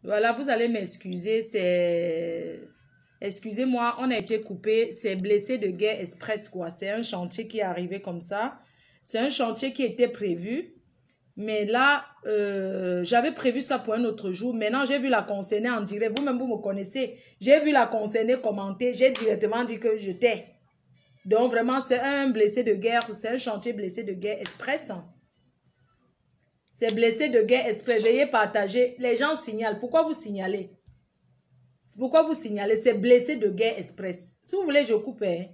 Voilà, vous allez m'excuser, c'est... Excusez-moi, on a été coupé. C'est Blessé de guerre express, quoi. C'est un chantier qui est arrivé comme ça. C'est un chantier qui était prévu. Mais là, j'avais prévu ça pour un autre jour. Maintenant, j'ai vu la concernée en direct. Vous-même, vous me connaissez. J'ai vu la concernée commenter. J'ai directement dit que je tais. Donc, vraiment, c'est un blessé de guerre. C'est un chantier blessé de guerre express. C'est blessé de guerre express. Veuillez partager. Les gens signalent. Pourquoi vous signalez? Pourquoi vous signalez? C'est blessé de guerre express. Si vous voulez, je coupe. Hein.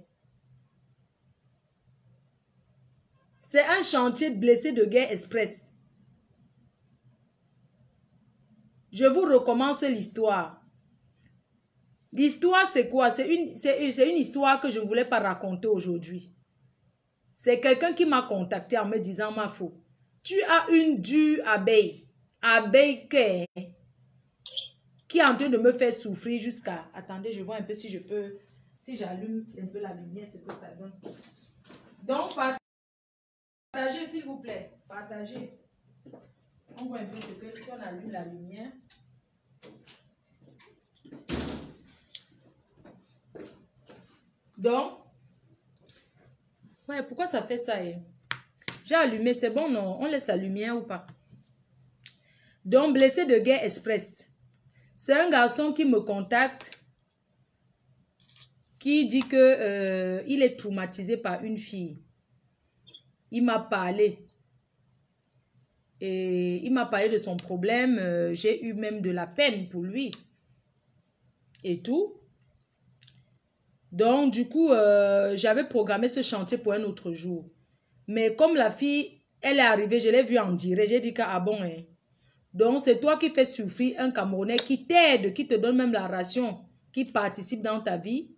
C'est un chantier blessé de guerre express. Je vous recommence l'histoire. L'histoire, c'est quoi? C'est une histoire que je ne voulais pas raconter aujourd'hui. C'est quelqu'un qui m'a contacté en me disant, ma faux. Tu as une dure abeille. Abeille qui est en train de me faire souffrir jusqu'à... Attendez, je vois un peu si je peux... Si j'allume un peu la lumière, ce que ça donne. Donc, partagez, s'il vous plaît. Partagez. On voit un peu ce que... Si on allume la lumière... Donc, ouais, pourquoi ça fait ça? J'ai allumé, c'est bon, non? On laisse la lumière ou pas? Donc, blessé de guerre express. C'est un garçon qui me contacte, qui dit que il est traumatisé par une fille. Il m'a parlé. Et il m'a parlé de son problème. J'ai eu même de la peine pour lui. Et tout. Donc, du coup, j'avais programmé ce chantier pour un autre jour. Mais comme la fille, elle est arrivée, je l'ai vue en direct. J'ai dit que, ah bon, hein. Donc, c'est toi qui fais souffrir un Camerounais qui t'aide, qui te donne même la ration, qui participe dans ta vie.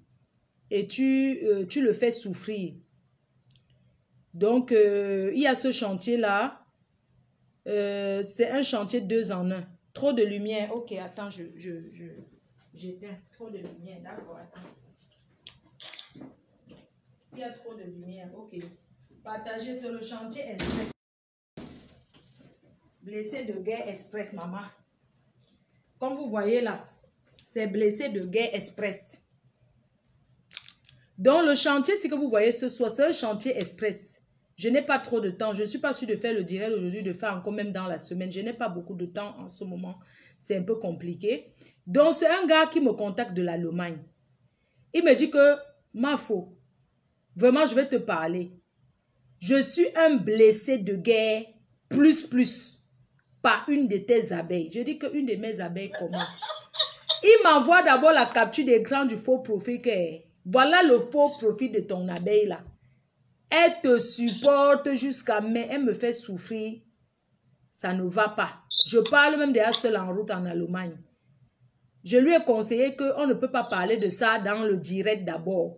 Et tu le fais souffrir. Donc, il y a ce chantier-là. C'est un chantier 2 en 1. Trop de lumière. Ok, attends, j'éteins. Trop de lumière, d'accord, attends. Il y a trop de lumière, ok. Partagez sur le chantier express. Blessé de guerre express, maman. Comme vous voyez là, c'est blessé de guerre express. Donc, le chantier, ce que vous voyez ce soir, c'est un chantier express. Je n'ai pas trop de temps. Je ne suis pas sûre de faire le direct aujourd'hui, de faire encore même dans la semaine. Je n'ai pas beaucoup de temps en ce moment. C'est un peu compliqué. Donc, c'est un gars qui me contacte de l'Allemagne. Il me dit que, ma faux, vraiment, je vais te parler. Je suis un blessé de guerre plus par une de tes abeilles. Je dis qu'une de mes abeilles, comment? Il m'envoie d'abord la capture d'écran du faux profil. Voilà le faux profil de ton abeille là. Elle te supporte jusqu'à mais elle me fait souffrir. Ça ne va pas. Je parle même déjà seul en route en Allemagne. Je lui ai conseillé qu'on ne peut pas parler de ça dans le direct d'abord.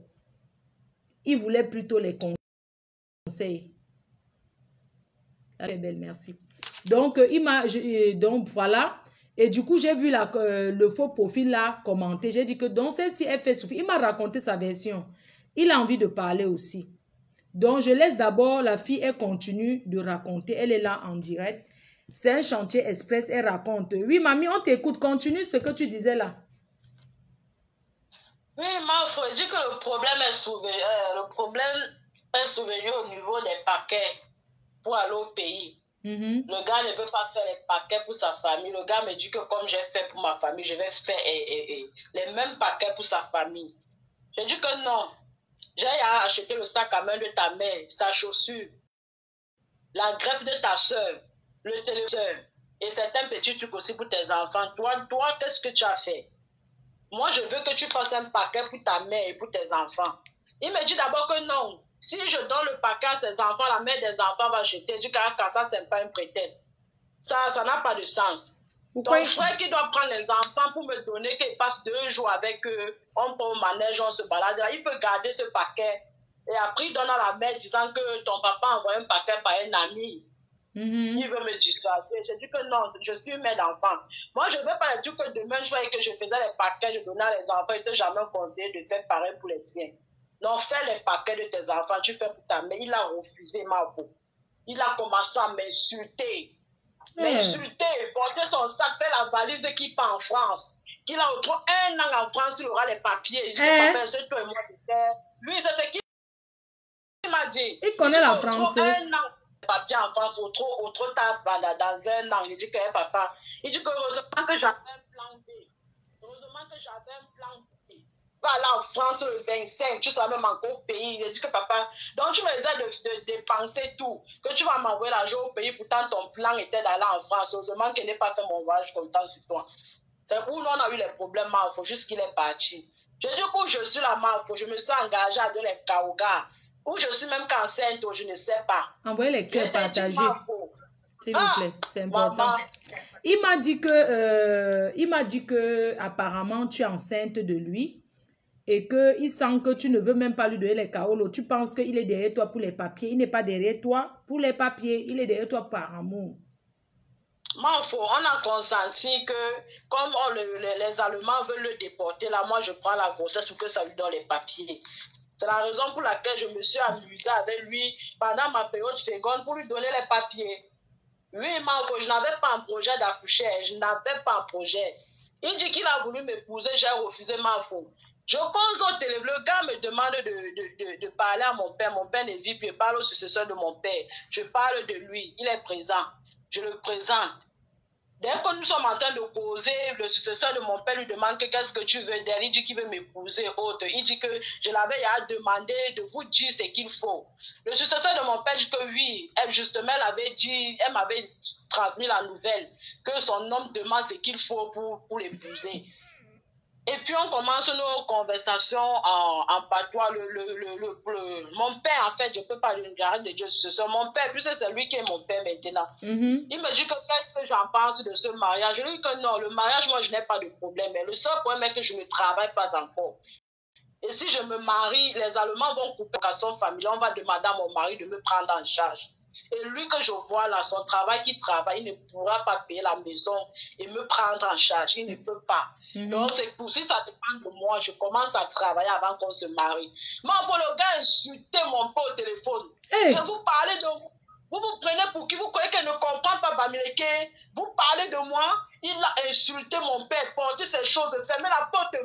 Il voulait plutôt les conseils. Elle est belle, merci. Donc, donc voilà. Et du coup, j'ai vu le faux profil là commenter. J'ai dit que donc celle-ci, elle fait souffrir. Il m'a raconté sa version. Il a envie de parler aussi. Donc, je laisse d'abord la fille, elle continue de raconter. Elle est là en direct. C'est un chantier express, elle raconte. Oui, mamie, on t'écoute. Continue ce que tu disais là. Oui, ma foi, je dis que le problème est souvenu au niveau des paquets pour aller au pays. Le gars ne veut pas faire les paquets pour sa famille. Le gars me dit que comme j'ai fait pour ma famille, je vais faire les mêmes paquets pour sa famille. Je dis que non. J'ai acheté le sac à main de ta mère, sa chaussure, la greffe de ta soeur, le téléviseur et certains petits trucs aussi pour tes enfants. Toi, qu'est-ce que tu as fait? Moi, je veux que tu fasses un paquet pour ta mère et pour tes enfants. Il me dit d'abord que non. Si je donne le paquet à ses enfants, la mère des enfants va jeter. Je dis que ça, ce n'est pas un prétexte. Ça n'a pas de sens. Ton frère qui doit prendre les enfants pour me donner, qu'il passe 2 jours avec eux, on peut au manège, on se balade, il peut garder ce paquet. Et après, il donne à la mère disant que ton papa a envoyé un paquet par un ami. Il veut me dissuader. J'ai dit que non, je suis mère d'enfant. Moi, je ne veux pas dire que demain, je voyais que je faisais les paquets, je donnais à les enfants, et ne jamais conseillé de faire pareil pour les tiens. Non, fais les paquets de tes enfants, tu fais pour ta mère. Il a refusé, ma faute. Il a commencé à m'insulter. M'insulter, porter son sac, faire sa valise et qu'il part en France. Qu'il a autour 1 an en France, il aura les papiers. Je dis, papa, c'est toi et moi de faire. Lui, c'est ce qu'il m'a dit. Il connaît la France. 1 an de papiers en France, autre tard dans 1 an. Il dit que papa, il dit que heureusement que j'avais un plan B. Heureusement que j'avais un plan B. Va aller en France le 25, tu seras même encore au pays. Il dit que papa, donc tu me disais de dépenser tout, que tu vas m'envoyer l'argent au pays, pourtant ton plan était d'aller en France. Heureusement qu'il n'ait pas fait mon voyage content sur toi. C'est où nous on a eu les problèmes, il faut juste qu'il est parti. Je dis que je suis là, je me suis engagée à donner les Kaouga, ou je suis même enceinte, je ne sais pas. Envoyez les cœurs partagés. S'il vous plaît, c'est important. Il m'a dit que apparemment tu es enceinte de lui. Et qu'il sent que tu ne veux même pas lui donner les kaolos. Tu penses qu'il est derrière toi pour les papiers. Il n'est pas derrière toi pour les papiers. Il est derrière toi par amour. On a consenti que comme les Allemands veulent le déporter, là, moi je prends la grossesse pour que ça lui donne les papiers. C'est la raison pour laquelle je me suis amusée avec lui pendant ma période féconde pour lui donner les papiers. Lui, je n'avais pas un projet d'accoucher. Je n'avais pas un projet. Il dit qu'il a voulu m'épouser. J'ai refusé ma faute. Je cause au téléphone, le gars me demande de parler à mon père. Mon père ne vit plus, je parle au successeur de mon père. Je parle de lui, il est présent. Je le présente. Dès que nous sommes en train de causer, le successeur de mon père lui demande qu'est-ce que tu veux d'elle. Il dit qu'il veut m'épouser, autre. Il dit que je l'avais demandé de vous dire ce qu'il faut. Le successeur de mon père dit que oui, elle justement, elle m'avait transmis la nouvelle, que son homme demande ce qu'il faut pour l'épouser. Et puis on commence nos conversations en patois. Mon père, en fait, je ne peux pas lui dire de Dieu, c'est mon père, puisque c'est lui qui est mon père maintenant. Il me dit que qu'est-ce que j'en pense de ce mariage. Je lui dis que non, le mariage, moi, je n'ai pas de problème. Mais le seul problème est que je ne travaille pas encore. Et si je me marie, les Allemands vont couper la son familiale. On va demander à mon mari de me prendre en charge. Et lui que je vois là, son travail qu'il travaille, il ne pourra pas payer la maison et me prendre en charge. Il ne peut pas. Donc, c'est pour si ça dépend de moi, je commence à travailler avant qu'on se marie. Mais il faut le gars insulter mon père au téléphone. Et vous parlez de vous prenez pour qui vous croyez qu'elle ne comprend pas Bamileke. Vous parlez de moi. Il a insulté mon père, porté ces choses, fermé la porte.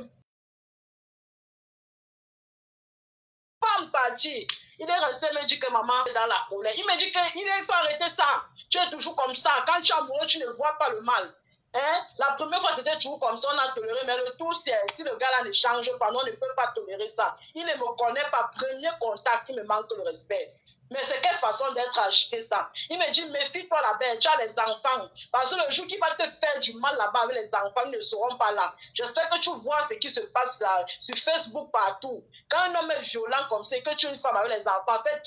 Parti. Il est resté, il me dit que maman est dans la colère. Il me dit qu'il faut arrêter ça. Tu es toujours comme ça. Quand tu es amoureux, tu ne vois pas le mal. Hein? La première fois, c'était toujours comme ça, on a toléré. Mais le tout, c'est si le gars-là ne change pas, on ne peut pas tolérer ça. Il ne me connaît pas. Premier contact, il me manque le respect. Mais c'est quelle façon d'être agité ça? Il me dit, méfie-toi là-bas, tu as les enfants. Parce que le jour qui va te faire du mal là-bas avec les enfants, ils ne seront pas là. J'espère que tu vois ce qui se passe là, sur Facebook partout. Quand un homme est violent comme ça, que tu es une femme avec les enfants, fais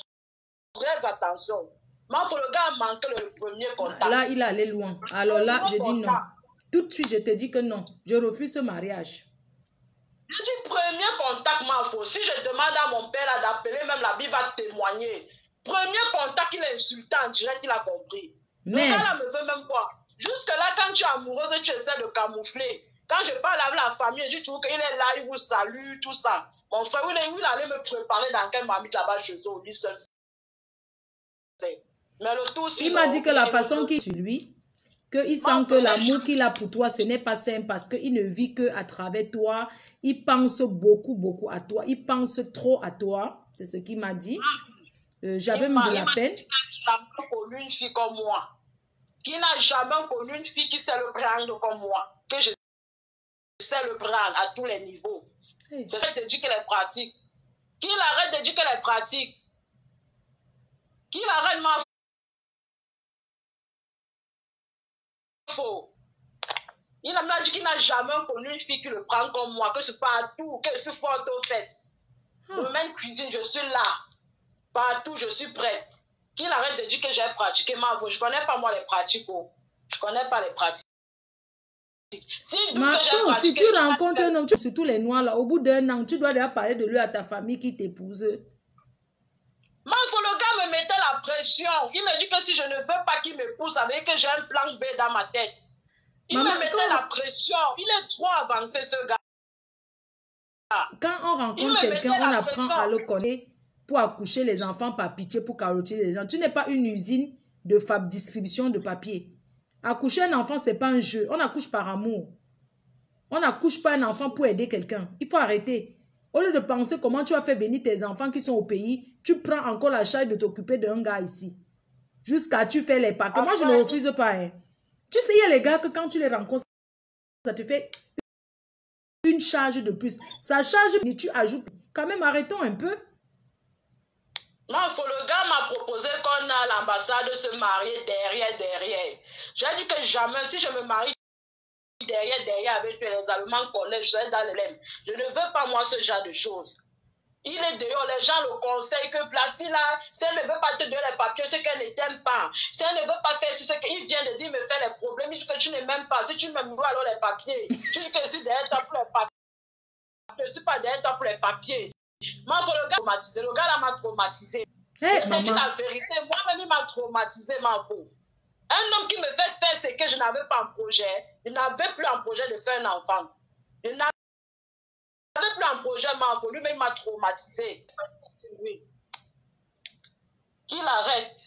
très attention. Mais il faut le gars manquer le premier contact. Là, il est allé loin. Alors là, je dis non. Tout de suite, je te dis que non. Je refuse ce mariage. Je dis premier contact, Malfo. Si je demande à mon père d'appeler, même la Bible va témoigner. Premier contact, il est insultant, en direct, il a compris. Mais... Le gars là me veut même pas. Jusque-là, quand tu es amoureuse, tu essaies de camoufler. Quand je parle avec la famille, je trouve qu'il est là, il vous salue, tout ça. Mon frère, il allait me préparer dans quelle mamie là-bas chez eux, lui seul. Mais le tout, il m'a dit que la façon qu'il est sur lui, qu'il sent que l'amour qu'il a pour toi, ce n'est pas simple parce qu'il ne vit qu'à travers toi. Il pense beaucoup à toi. Il pense trop à toi. C'est ce qu'il m'a dit. J'avais même de la peine. Il n'a jamais connu une fille comme moi. Il n'a jamais connu une fille qui sait le prendre comme moi. Que je sais le prendre à tous les niveaux. C'est ça que je dis qu'elle est pratique. Qu'il arrête de dire qu'elle est pratique. Qu'il arrête ma faux. Il m'a dit qu'il n'a jamais connu une fille qui le prend comme moi. Que je suis partout, que je suis forte aux fesses. Dans même cuisine, je suis là. Partout, je suis prête. Qu'il arrête de dire que j'ai pratiqué ma voix. Je ne connais pas moi les pratiques. Je ne connais pas les pratiques. Si tu rencontres un homme, surtout les noirs, là, au bout d'un an, tu dois déjà parler de lui à ta famille qui t'épouse. Le gars me mettait la pression. Il me dit que si je ne veux pas qu'il m'épouse, ça veut dire que j'ai un plan B dans ma tête. Il me mettait la pression. Il est trop avancé, ce gars. Quand on rencontre quelqu'un, on apprend à le connaître pour accoucher les enfants par pitié, pour carotter les gens. Tu n'es pas une usine de distribution de papier. Accoucher un enfant, ce n'est pas un jeu. On accouche par amour. On n'accouche pas un enfant pour aider quelqu'un. Il faut arrêter. Au lieu de penser comment tu as fait venir tes enfants qui sont au pays, tu prends encore la charge de t'occuper d'un gars ici. Jusqu'à tu fais les paquets. Moi, je ne refuse pas. Hein. Tu sais, il y a les gars que quand tu les rencontres, ça te fait une charge de plus. Ça charge et tu ajoutes. Quand même, arrêtons un peu. Non, le gars m'a proposé qu'on a à l'ambassade de se marier derrière. J'ai dit que jamais, si je me marie derrière avec les Allemands collèges, je serai dans les lèvres. Je ne veux pas, moi, ce genre de choses. Il est dehors, les gens le conseillent que la fille là, si elle ne veut pas te donner les papiers, c'est qu'elle ne t'aime pas. Si elle ne veut pas faire ce qu'il vient de dire, me faire les problèmes, il dit que tu ne m'aimes pas. Si tu m'aimes, alors les papiers. Tu dis que je suis derrière toi pour les papiers. Je ne suis pas derrière toi pour les papiers. Moi, le gars traumatisé. Le gars là m'a traumatisé. Hey, c'est la vérité. Moi-même, il m'a traumatisé, ma faux. Un homme qui me fait faire ce que je n'avais pas en projet, il n'avait plus en projet de faire un enfant. Il n'avait plus en projet, ma faux. Lui-même, il m'a traumatisé. Qu'il arrête.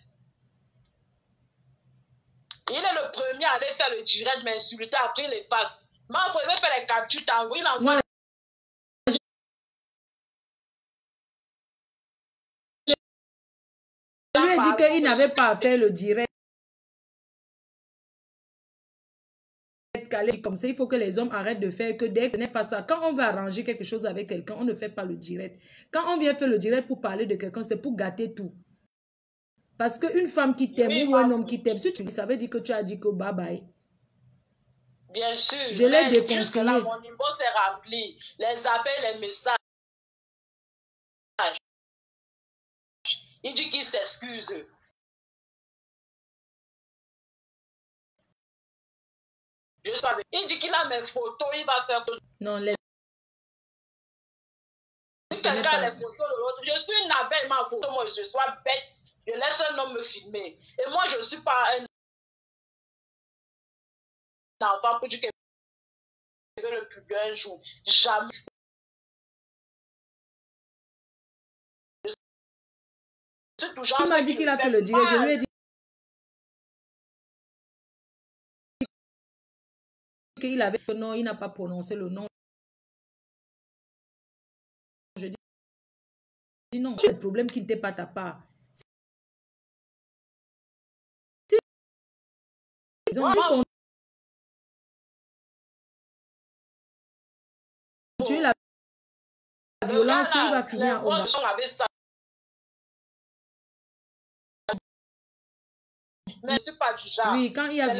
Il est le premier à aller faire le direct, m'insulter, après les faces. Ma faux, il veut faire les captures, t'envoies, il envoie. Ouais. Je lui ai dit qu'il n'avait pas à faire le direct. Comme ça, il faut que les hommes arrêtent de faire que dès que ce n'est pas ça. Quand on veut arranger quelque chose avec quelqu'un, on ne fait pas le direct. Quand on vient faire le direct pour parler de quelqu'un, c'est pour gâter tout. Parce qu'une femme qui t'aime ou un homme qui t'aime, si tu ça veut dire que tu as dit que bye bye. Bien sûr. Je l'ai déconseillé. Jusque-là, mon niveau s'est rempli. Les appels, les messages. Il dit qu'il s'excuse. Je savais. Il dit qu'il a mes photos, il va faire... Non, les... Quelqu'un les photos de l'autre. Je suis une abeille, ma photo, moi, je sois bête. Je laisse un homme me filmer. Et moi, je ne suis pas un enfant pour dire que je vais le publier un jour. Jamais. Il m'a dit qu'il a fait le direct. Je lui ai dit qu'il avait... Non, il n'a pas prononcé le nom. Je dis non. C'est le problème qui n'était pas ta part. Ils ont dit qu'on... Tu la violence, il va finir au mais c'est pas du genre. Oui, quand il y a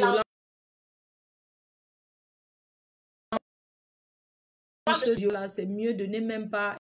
violence, c'est mieux de ne même pas